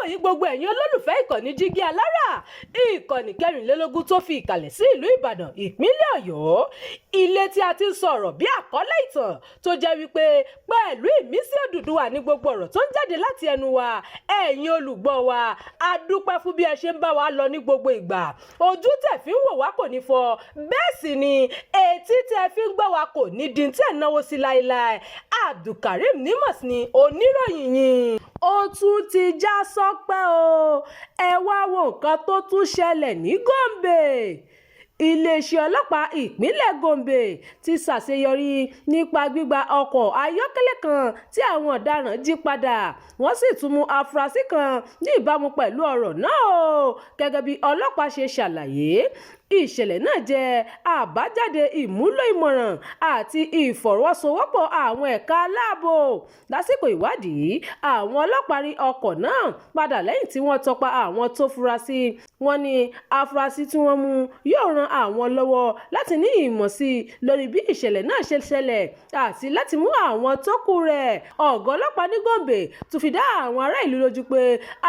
àkókò yìí gbogbo ẹ̀yin olólùfẹ́ ìkànnì Jígí Alára, ìkànnì kẹrìnlélógún tó fi ìkàlẹ̀ sí ìlú Ìbàdàn ìpínlẹ̀ Ọ̀yọ́, ilé tí a ti ń sọ̀rọ̀ bí àkọ́lé ìtàn tó jẹ́ wípé pẹ̀lú ìmísí Odùduwà ní gbogbo ọ̀rọ̀ tó ń jáde láti ẹnu wa. Ẹ̀yin olùgbọ́ wa, a dúpẹ́ fún bí ẹ ṣe ń bá wa lọ ní gbogbo ìgbà. Ojú tẹ̀ fi ń wò wá kò ní fọ́, bẹ́ẹ̀ sì ni etí tẹ̀ fi ń gbọ́ wa kò ní di tẹ̀ náwó sí láéláé. Abdulkareem Nimas ni oníròyìn yìí. Ó tún ti já sọ́pẹ́ o. Ẹ wá wo nǹkan tó tún ṣẹlẹ̀ ní Gombe. Iléeṣẹ́ ọlọ́pàá ìpínlẹ̀ Gombe ti ṣàṣeyọrí nípa gbígba ọkọ̀ ayọ́kẹ́lẹ́ kan tí àwọn ọ̀daràn jí padà. Wọ́n sì tún mú afurasí kan ní ìbámu pẹ̀lú ọ̀rọ̀ náà o. Gẹ́gẹ́ bí ọlọ́pàá ṣe ṣàlàyé, ìṣẹ̀lẹ̀ náà jẹ́ àbájáde ìmúlò ìmọ̀ràn àti ìfọwọ́sowọ́pọ̀ àwọn ẹ̀ka aláàbò. Lásìkò ìwádìí, àwọn ọlọ́pàá rí ọkọ̀ náà padà lẹ́yìn tí wọ́n tọpa àwọn tó fura sí. Wọ́n ní afurasí tí wọ́n mú yóò ran àwọn lọ́wọ́ láti ní ìmọ̀ sí i lórí bí ìṣẹ̀lẹ̀ náà ṣe ṣẹlẹ̀ àti láti mú àwọn tó kù rẹ̀. Ọ̀gá ọlọ́pàá ní Gombe tún fi dá àwọn ará ìlú lójú pé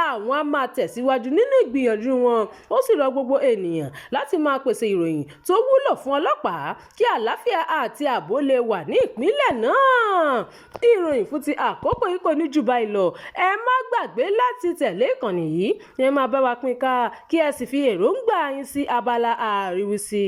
àwọn á máa tẹ̀síwájú nínú ìgbìyànjú wọn. Ó sì rọ gbogbo ènìyàn láti máa pèsè ìròyìn tó wúlò fún ọlọ́pàá kí àlàáfíà àti ààbò lè wà ní ìpínlẹ̀ náà. Ìròyìn fún ti àkókò yìí kò ní jù báyìí lọ. Ẹ má gbàgbé láti tẹ̀lé ìkànnì yìí. Ẹ máa bá wa pín ká kí ẹ sì fi èròǹgbà yín sí abala àríwísí.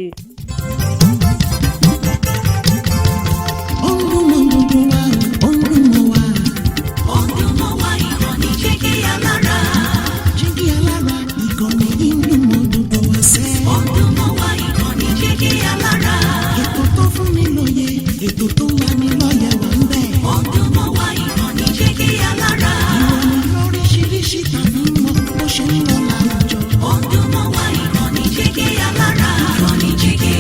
Ètò tó wà ní lọ́yẹ̀ wà ń bẹ̀. Ọdún mọ́ wá ìkànnì Jígí Alára. Ìròyìn lóríṣiríṣi tàbí mọ́ bó ṣe ń lọ láwùjọ. Ọdún mọ́ wá ìkànnì Jígí Alára. Ìkànnì Jígí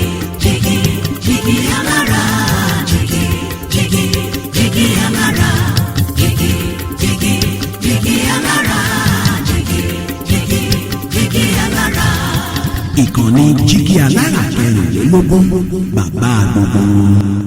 Alára. Jígí Alára. Jígí Alára. Jígí Alára. Ìkànnì Jígí Alára kẹrìnlélógún, bàbá gbogbo.